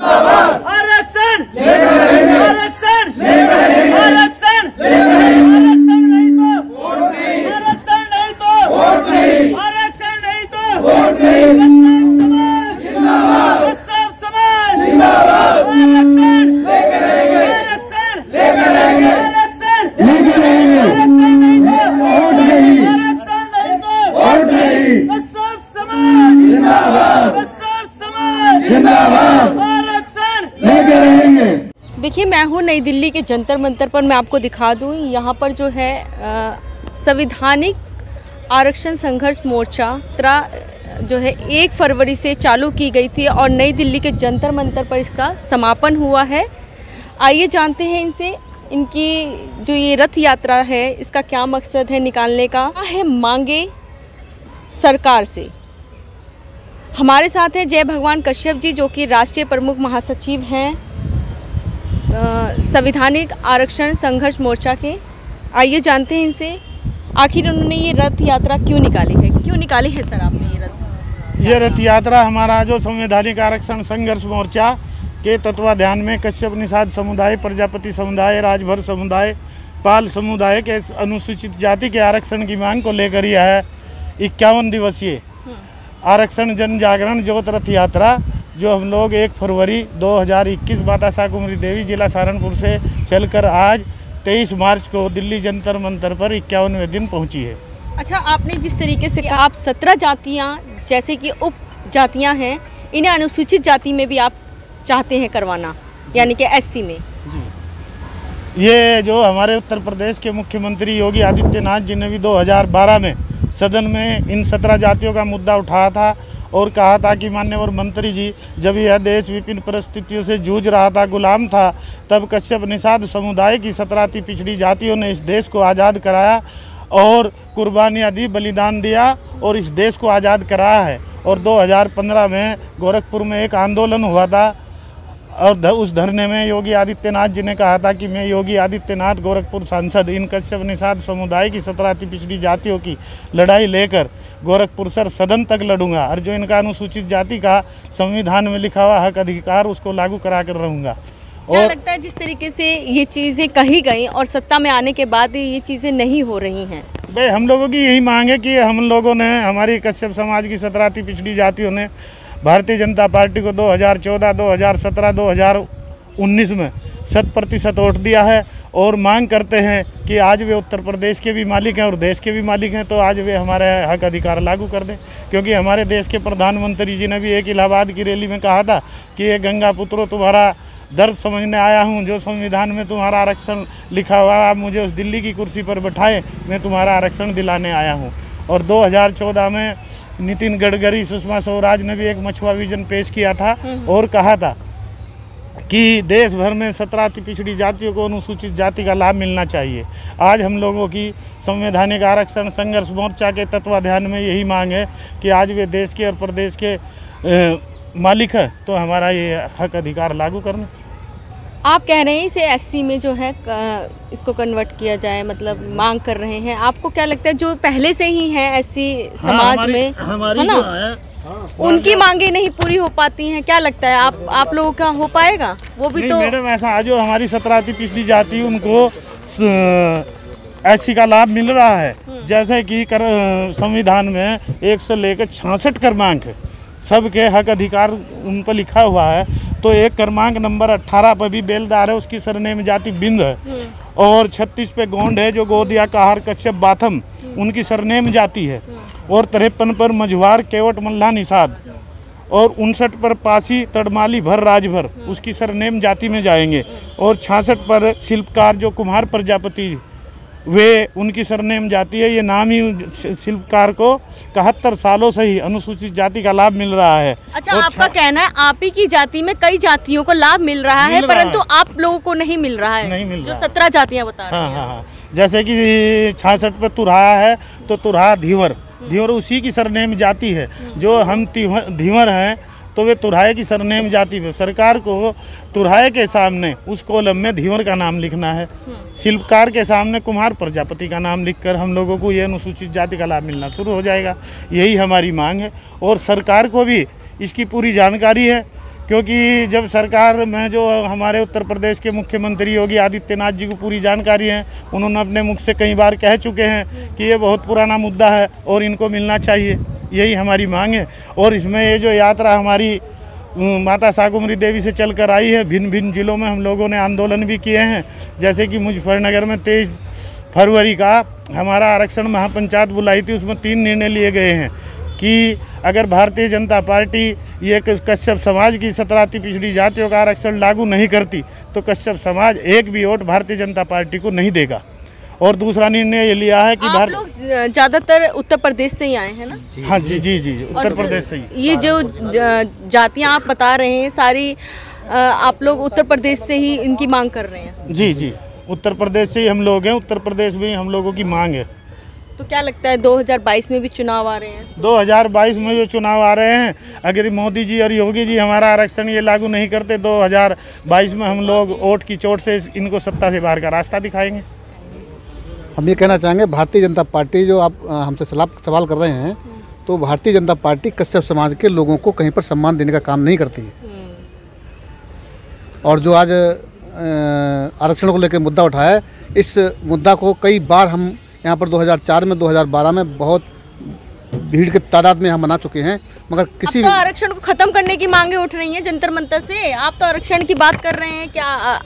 आरक्षण आरक्षण आरक्षण आरक्षण नहीं तो वोट नहीं, आरक्षण नहीं तो वोट नहीं, आरक्षण नहीं तो वोट नहीं। कस्साब समाज जिंदाबाद, आरक्षण लेकर रहेंगे, आरक्षण लेकर रहेंगे, आरक्षण लेकर रहेंगे, आरक्षण नहीं तो वोट नहीं, आरक्षण नहीं तो वोट नहीं। कस्साब समाज जिंदाबाद, कस्साब समाज जिंदाबाद, आरक्षण लेकर रहेंगे। देखिए, मैं हूँ नई दिल्ली के जंतर मंतर पर। मैं आपको दिखा दूँ, यहाँ पर जो है संवैधानिक आरक्षण संघर्ष मोर्चा जो है 1 फरवरी से चालू की गई थी और नई दिल्ली के जंतर मंतर पर इसका समापन हुआ है। आइए जानते हैं इनसे, इनकी जो ये रथ यात्रा है इसका क्या मकसद है निकालने का, क्या है मांगे सरकार से। हमारे साथ हैं जय भगवान कश्यप जी, जो कि राष्ट्रीय प्रमुख महासचिव हैं संवैधानिक आरक्षण संघर्ष मोर्चा के। आइए जानते हैं इनसे, आखिर उन्होंने ये रथ यात्रा क्यों निकाली है, क्यों निकाली है सर आपने ये रथ यात्रा? हमारा जो संवैधानिक आरक्षण संघर्ष मोर्चा के तत्वाधान में कश्यप निषाद समुदाय, प्रजापति समुदाय, राजभर समुदाय, पाल समुदाय के अनुसूचित जाति के आरक्षण की मांग को लेकर यह है 51 दिवसीय आरक्षण जन जागरण ज्योत रथ यात्रा, जो हम लोग 1 फरवरी 2021 माता शाकुंभरी देवी जिला सहारनपुर से चलकर आज 23 मार्च को दिल्ली जंतर मंतर पर 51वें दिन पहुंची है। अच्छा, आपने जिस तरीके से आप 17 जातियां जैसे कि उप जातियां हैं, इन्हें अनुसूचित जाति में भी आप चाहते हैं करवाना, यानी कि SC में जी। ये जो हमारे उत्तर प्रदेश के मुख्यमंत्री योगी आदित्यनाथ जी ने भी 2012 में सदन में इन 17 जातियों का मुद्दा उठाया था और कहा था कि माननीय मंत्री जी, जब यह देश विभिन्न परिस्थितियों से जूझ रहा था, गुलाम था, तब कश्यप निषाद समुदाय की 17 अति पिछड़ी जातियों ने इस देश को आज़ाद कराया और कुर्बानियाँ दी, बलिदान दिया और इस देश को आज़ाद कराया है। और 2015 में गोरखपुर में एक आंदोलन हुआ था और उस धरने में योगी आदित्यनाथ जी ने कहा था कि मैं योगी आदित्यनाथ गोरखपुर सांसद इन कश्यप निषाद समुदाय की 17 अति पिछड़ी जातियों की लड़ाई लेकर गोरखपुर सर सदन तक लड़ूंगा और जो इनका अनुसूचित जाति का संविधान में लिखा हुआ हक अधिकार उसको लागू करा कर रहूँगा। क्या लगता है जिस तरीके से ये चीज़ें कही गई और सत्ता में आने के बाद ये चीज़ें नहीं हो रही हैं? भाई, हम लोगों की यही मांग है कि हम लोगों ने, हमारी कश्यप समाज की 17 अति पिछड़ी जातियों ने भारतीय जनता पार्टी को 2014, 2017, 2019 में 100% वोट दिया है और मांग करते हैं कि आज वे उत्तर प्रदेश के भी मालिक हैं और देश के भी मालिक हैं, तो आज वे हमारे हक अधिकार लागू कर दें। क्योंकि हमारे देश के प्रधानमंत्री जी ने भी एक इलाहाबाद की रैली में कहा था कि ये गंगा पुत्रों, तुम्हारा दर्द समझने आया हूँ, जो संविधान में तुम्हारा आरक्षण लिखा हुआ है, आप मुझे उस दिल्ली की कुर्सी पर बैठाएं, मैं तुम्हारा आरक्षण दिलाने आया हूँ। और 2014 में नितिन गडकरी, सुषमा स्वराज ने भी एक मछुआ विजन पेश किया था और कहा था कि देश भर में 17 अति पिछड़ी जातियों को अनुसूचित जाति का लाभ मिलना चाहिए। आज हम लोगों की संवैधानिक आरक्षण संघर्ष मोर्चा के तत्वाधान में यही मांग है कि आज वे देश के और प्रदेश के मालिक है, तो हमारा ये हक अधिकार लागू करना। आप कह रहे हैं इसे SC में जो है इसको कन्वर्ट किया जाए, मतलब मांग कर रहे हैं। आपको क्या लगता है जो पहले से ही है SC समाज में, है ना, उनकी मांगे नहीं पूरी हो पाती हैं? क्या लगता है आप लोगों का हो पाएगा वो भी? तो मैडम, ऐसा जो हमारी 17 अति पिछड़ी जाति उनको SC का लाभ मिल रहा है, जैसे कि संविधान में 1 से लेकर 66 क्रमांक है, सबके हक अधिकार उन पर लिखा हुआ है। तो एक क्रमांक नंबर 18 पर भी बेलदार है, उसकी सरनेम जाति बिंद है, और 36 पे गोंड है जो गोदिया कहार कश्यप बाथम उनकी सरनेम जाति है, और 53 पर मझवार केवट मल्ला निषाद, और 59 पर पासी तड़माली भर राजभर उसकी सरनेम जाति में जाएंगे, और 66 पर शिल्पकार जो कुम्हार प्रजापति वे उनकी सरनेम जाति है। ये नाम ही शिल्पकार को 71 सालों से ही अनुसूचित जाति का लाभ मिल रहा है। अच्छा, आपका कहना है आप ही की जाति में कई जातियों को लाभ मिल रहा है, परंतु आप लोगों को नहीं मिल रहा है, नहीं मिल जो 17 जातियां बता रही हैं। हाँ, जैसे कि 66 पे तुरहा है, तो तुरहा धीवर उसी की सरनेम जाति है। जो हम धीवर हैं तो वे तुरहाए की सरनेम जाति पे, सरकार को तुरहाए के सामने उस कॉलम में धीवर का नाम लिखना है, शिल्पकार के सामने कुम्हार प्रजापति का नाम लिखकर हम लोगों को ये अनुसूचित जाति का लाभ मिलना शुरू हो जाएगा। यही हमारी मांग है और सरकार को भी इसकी पूरी जानकारी है क्योंकि जब सरकार में जो हमारे उत्तर प्रदेश के मुख्यमंत्री योगी आदित्यनाथ जी को पूरी जानकारी है, उन्होंने अपने मुख से कई बार कह चुके हैं कि ये बहुत पुराना मुद्दा है और इनको मिलना चाहिए, यही हमारी मांग है। और इसमें ये जो यात्रा हमारी माता शाकुंभरी देवी से चलकर आई है, भिन्न भिन्न जिलों में हम लोगों ने आंदोलन भी किए हैं। जैसे कि मुजफ्फरनगर में 23 फरवरी का हमारा आरक्षण महापंचायत बुलाई थी, उसमें 3 निर्णय लिए गए हैं कि अगर भारतीय जनता पार्टी ये कश्यप समाज की 17 अति पिछड़ी जातियों का आरक्षण लागू नहीं करती तो कश्यप समाज एक भी वोट भारतीय जनता पार्टी को नहीं देगा। और दूसरा निर्णय ये लिया है कि आप लोग ज़्यादातर उत्तर प्रदेश से ही आए हैं ना? हाँ जी जी जी, उत्तर प्रदेश से ही। ये जो जातियाँ आप बता रहे हैं सारी आप लोग उत्तर प्रदेश से ही इनकी मांग कर रहे हैं? जी जी, उत्तर प्रदेश से ही हम लोग हैं, उत्तर प्रदेश में ही हम लोगों की मांग है। तो क्या लगता है 2022 में भी चुनाव आ रहे हैं? 2022 में जो चुनाव आ रहे हैं, अगर मोदी जी और योगी जी हमारा आरक्षण ये लागू नहीं करते, 2022 में हम लोग वोट की चोट से इनको सत्ता से बाहर का रास्ता दिखाएंगे। हम ये कहना चाहेंगे, भारतीय जनता पार्टी जो आप हमसे सवाल कर रहे हैं, तो भारतीय जनता पार्टी कश्यप समाज के लोगों को कहीं पर सम्मान देने का काम नहीं करती है। और जो आज आरक्षण को लेकर मुद्दा उठाया है, इस मुद्दा को कई बार हम यहाँ पर 2004 में 2012 में बहुत भीड़ के तादाद में हम मना चुके हैं, मगर किसी तो आरक्षण को खत्म करने की मांगे उठ रही हैं जंतर मंतर से। आप तो आरक्षण की बात कर रहे हैं, क्या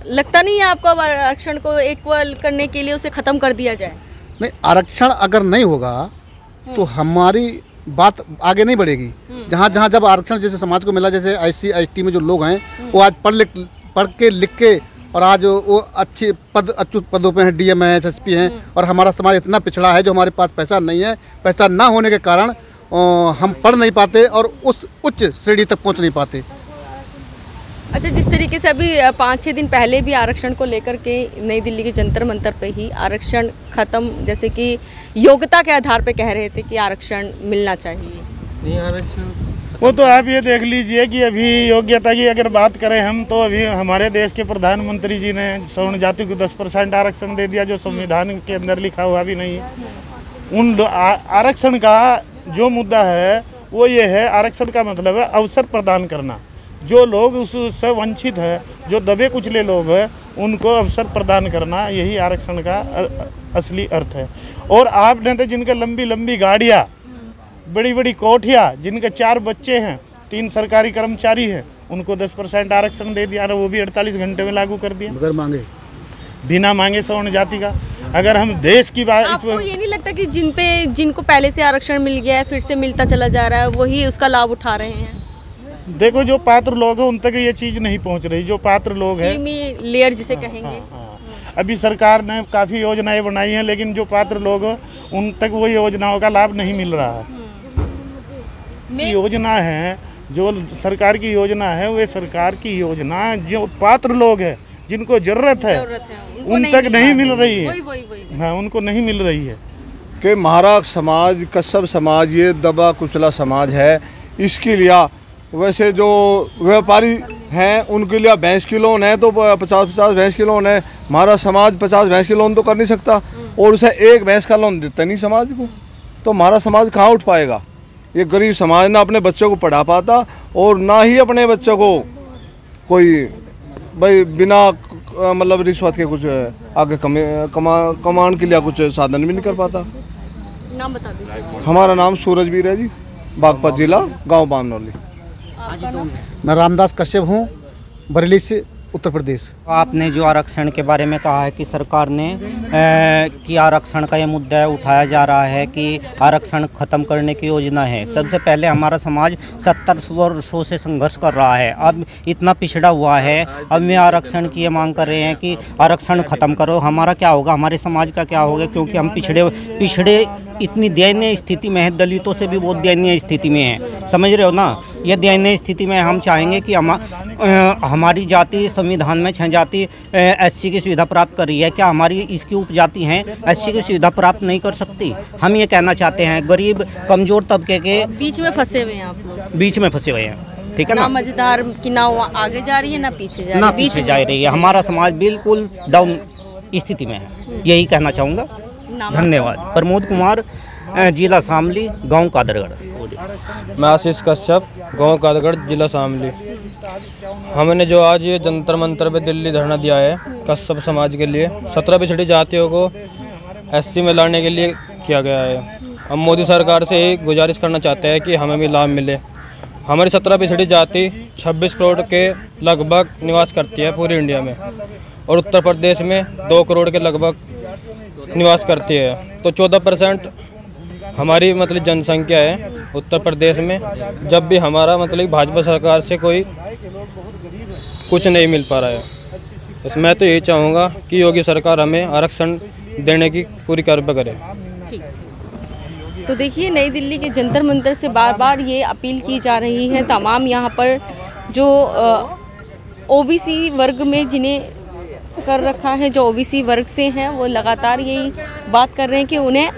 लगता नहीं है आपको आरक्षण को इक्वल करने के लिए उसे खत्म कर दिया जाए? नहीं, आरक्षण अगर नहीं होगा तो हमारी बात आगे नहीं बढ़ेगी। जहाँ जहाँ जब आरक्षण जैसे समाज को मिला, जैसे SC ST में जो लोग हैं वो आज पढ़ के लिख के और आज वो अच्छे अच्युत पदों पे हैं, DM हैं, SSP हैं, और हमारा समाज इतना पिछड़ा है जो हमारे पास पैसा नहीं है, पैसा ना होने के कारण हम पढ़ नहीं पाते और उस उच्च श्रेणी तक पहुंच नहीं पाते। अच्छा, जिस तरीके से अभी 5-6 दिन पहले भी आरक्षण को लेकर के नई दिल्ली के जंतर मंतर पे ही आरक्षण खत्म, जैसे कि योग्यता के आधार पे कह रहे थे कि आरक्षण मिलना चाहिए। नहीं, आरक्षण वो तो आप ये देख लीजिए कि अभी योग्यता की अगर बात करें हम, तो अभी हमारे देश के प्रधानमंत्री जी ने सवर्ण जाति को 10% आरक्षण दे दिया, जो संविधान के अंदर लिखा हुआ भी नहीं है। उन आरक्षण का जो मुद्दा है वो ये है, आरक्षण का मतलब है अवसर प्रदान करना। जो लोग उससे वंचित है, जो दबे कुचले लोग हैं, उनको अवसर प्रदान करना, यही आरक्षण का असली अर्थ है। और आपने तो जिनके लंबी लंबी गाड़ियाँ, बड़ी बड़ी कोठियाँ, जिनके 4 बच्चे हैं, 3 सरकारी कर्मचारी हैं, उनको 10% आरक्षण दे दिया, वो भी 48 घंटे में लागू कर दिया, बगैर मांगे, बिना मांगे सवर्ण जाति का। अगर हम देश की बात, आपको ये नहीं लगता कि जिनको पहले से आरक्षण मिल गया है, फिर से मिलता चला जा रहा है, वही उसका लाभ उठा रहे हैं? देखो, जो पात्र लोग हैं उन तक ये चीज़ नहीं पहुंच रही। जो पात्र लोग हैं, लेयर जिसे कहेंगे, अभी सरकार ने काफ़ी योजनाएं बनाई हैं, लेकिन जो पात्र लोग हैं उन तक वो योजनाओं का लाभ नहीं मिल रहा है। योजना है, जो सरकार की योजना है, वे सरकार की योजना जो पात्र लोग हैं, जिनको जरूरत है, उन तक नहीं मिल रही है। हाँ, उनको नहीं मिल रही है। कि महाराज समाज, कश्यप समाज ये दबा कुचला समाज है। इसके लिए वैसे जो व्यापारी हैं उनके लिए भैंस की लोन है, तो 50-50 भैंस की लोन है। हमारा समाज 50 भैंस की लोन तो कर नहीं सकता, और उसे 1 भैंस का लोन देता नहीं समाज को, तो हमारा समाज कहाँ उठ पाएगा? ये गरीब समाज ना अपने बच्चों को पढ़ा पाता, और ना ही अपने बच्चों को कोई भाई बिना मतलब रिश्वत के कुछ आगे कमाने के लिए कुछ साधन भी नहीं कर पाता। नाम बता दीजिए। हमारा नाम सूरजवीर है जी, बागपत जिला, गांव बामनौली। मैं रामदास कश्यप हूँ, बरेली से, उत्तर प्रदेश। आपने जो आरक्षण के बारे में कहा है कि सरकार ने कि आरक्षण का ये मुद्दा उठाया जा रहा है कि आरक्षण ख़त्म करने की योजना है। सबसे पहले हमारा समाज 70 वर्षों से संघर्ष कर रहा है, अब इतना पिछड़ा हुआ है। अब मैं आरक्षण की ये मांग कर रहे हैं कि आरक्षण ख़त्म करो। हमारा क्या होगा, हमारे समाज का क्या होगा, क्योंकि हम पिछड़े इतनी दयनीय स्थिति में है, दलितों से भी बहुत दयनीय स्थिति में है, समझ रहे हो ना। ये दयनीय स्थिति में हम चाहेंगे कि हमारी जाति संविधान में 6 जाति SC की सुविधा प्राप्त कर रही है, क्या हमारी इसकी उपजाति हैं SC की सुविधा प्राप्त नहीं कर सकती? हम ये कहना चाहते हैं, गरीब कमज़ोर तबके के बीच में फंसे हुए हैं आप लोग, बीच में फंसे हुए हैं, ठीक है ना। मजेदार की नाव आगे जा रही है ना पीछे जा रही है, ना पीछे जा रही है। हमारा समाज बिल्कुल डाउन स्थिति में है, यही कहना चाहूँगा। धन्यवाद। प्रमोद कुमार, जिला शामली, गांव कादरगढ़। मैं आशीष कश्यप, गांव कादरगढ़, जिला शामली। हमने जो आज ये जंतर मंतर पे दिल्ली धरना दिया है कश्यप समाज के लिए 17 पिछड़ी जातियों को एससी में लाने के लिए किया गया है। हम मोदी सरकार से यही गुजारिश करना चाहते हैं कि हमें भी लाभ मिले। हमारी 17 पिछड़ी जाति 26 करोड़ के लगभग निवास करती है पूरी इंडिया में और उत्तर प्रदेश में 2 करोड़ के लगभग निवास करती है। तो 14% हमारी मतलब जनसंख्या है उत्तर प्रदेश में। जब भी हमारा मतलब भाजपा सरकार से कोई कुछ नहीं मिल पा रहा है, बस मैं तो यही चाहूँगा कि योगी सरकार हमें आरक्षण देने की पूरी कार्रवाई करे। ठीक। तो देखिए, नई दिल्ली के जंतर मंतर से बार बार ये अपील की जा रही है तमाम यहाँ पर जो ओबीसी वर्ग में जिन्हें कर रखा है, जो ओबीसी वर्ग से हैं, वो लगातार यही बात कर रहे हैं कि उन्हें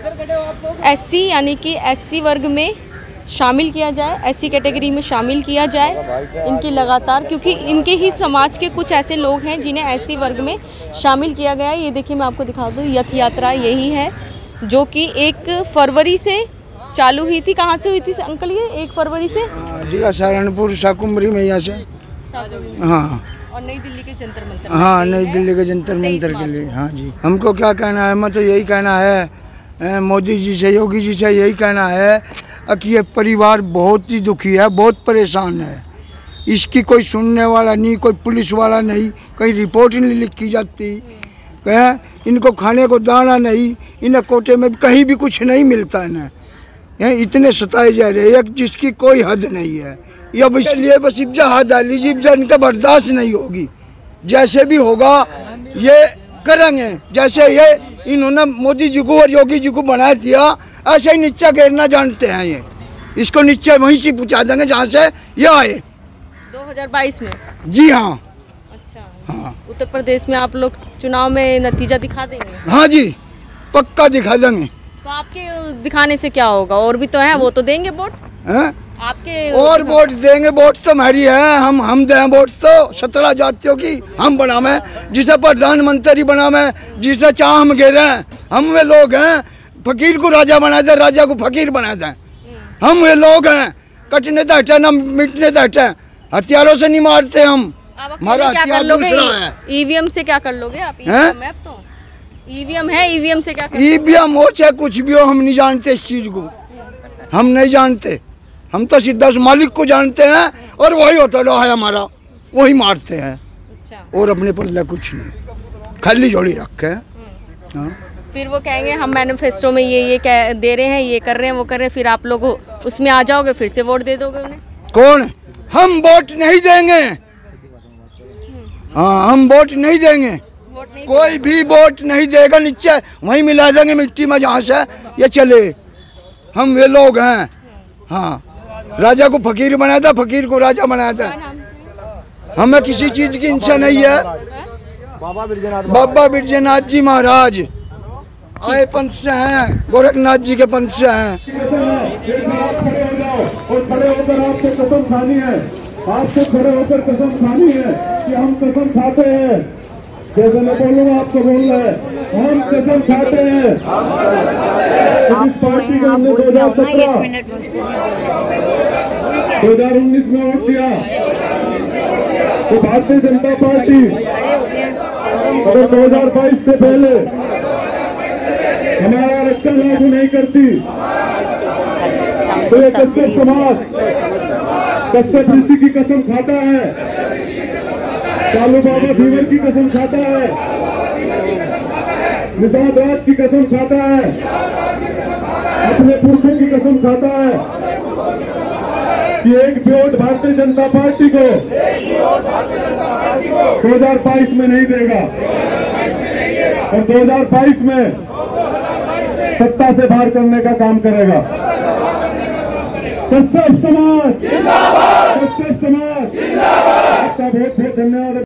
एससी यानी कि एससी वर्ग में शामिल किया जाए, एससी कैटेगरी में शामिल किया जाए इनकी लगातार, क्योंकि इनके ही समाज के कुछ ऐसे लोग हैं जिन्हें एससी वर्ग में शामिल किया गया है। ये देखिए, मैं आपको दिखा दूँ, रथ यात्रा यही है जो कि 1 फरवरी से चालू हुई थी। कहाँ से हुई थी अंकल ये 1 फरवरी से? जिला सहारनपुर शाकुम्भरी में यहाँ से। हाँ, और नई दिल्ली के जंतर मंतर। हाँ, नई दिल्ली के जंतर मंतर के लिए। हाँ जी, हमको क्या कहना है, मैं तो यही कहना है मोदी जी से, योगी जी से यही कहना है कि ये परिवार बहुत ही दुखी है, बहुत परेशान है। इसकी कोई सुनने वाला नहीं, कोई पुलिस वाला नहीं, कहीं रिपोर्ट नहीं लिखी जाती, इनको खाने को दाना नहीं, इन्हें कोटे में कहीं भी कुछ नहीं मिलता है ना, इतने सताए जा रहे हैं जिसकी कोई हद नहीं है। अब इसलिए बस इब्जा हद आ लीजिए, इब्जा इनका बर्दाश्त नहीं होगी। जैसे भी होगा ये करेंगे, जैसे ये इन्होंने मोदी जी को और योगी जी को बना दिया, ऐसे ही नीचे गिरना जानते हैं। ये इसको नीचे वहीं से पहुँचा देंगे जहाँ से ये आए 2022 में। जी हाँ। अच्छा, हाँ। उत्तर प्रदेश में आप लोग चुनाव में नतीजा दिखा देंगे? हाँ जी, पक्का दिखा देंगे। तो आपके दिखाने से क्या होगा? और भी तो हैं, वो तो देंगे वोट आपके। और वोट देंगे, वोट तो हमारी है, हम दें वोट तो 17 जातियों की हम बनावे, जिसे प्रधानमंत्री बनावे, जिसे चाह हम घेरे। हम वे लोग हैं, फकीर को राजा बना दे, राजा को फकीर बना दे। हम वे लोग हैं, कटने तो हटे ना मिटने तो हटे, हथियारों से नहीं मारते हम। हमारा क्या कर लोगे? ईवीएम से क्या कर लोगे आप? ईवीएम है, ईवीएम से क्या? ईवीएम हो चाहे कुछ भी हो, हम नहीं जानते इस चीज को, हम नहीं जानते। हम तो सीधा मालिक को जानते हैं और वही होता है हमारा, वही मारते हैं। अच्छा। और अपने पल्ले कुछ नहीं, खाली जोड़ी रखे हैं। हाँ। फिर वो कहेंगे हम मैनिफेस्टो में ये दे रहे हैं, ये कर रहे हैं, वो कर रहे हैं, फिर आप लोग उसमें आ जाओगे, फिर से वोट दे दोगे उन्हें? कौन? हम वोट नहीं देंगे। हाँ, हम वोट नहीं देंगे, कोई भी वोट नहीं देगा। नीचे वहीं मिला देंगे मिट्टी में जहाँ से ये चले। हम वे लोग हैं। हाँ, राजा को फकीर बनाया था, फकीर को राजा बनाया था। हमें किसी चीज की इच्छा नहीं है। बाबा बिरजेनाथ जी महाराज आए पंथ से हैं, गोरखनाथ जी के पंथ से हैं। और खड़े होकर आपको कसम खानी है, आपको खड़े होकर कसम खानी है कि हम कसम खाते हैं। जैसे मैं बोलूँगा आपको बोलना है, हम कसम खाते हैं। इस पार्टी को हमने 2019 में वोट दिया, तो भारतीय जनता पार्टी अगर 2022 से पहले हमारा आरक्षण लागू नहीं करती तो ये कश्यप समाज कश्यप ऋषि की कसम खाता है, चालू बाबा फीवर की कसम खाता है, निषाद राज की कसम खाता है, अपने पुरखों की कसम खाता है कि एक भी वोट भारतीय जनता पार्टी को 2022 में नहीं देगा और 2022 में सत्ता से बाहर करने का काम करेगा। कश्यप समाज, कश्यप समाज, आपका बहुत बहुत धन्यवाद।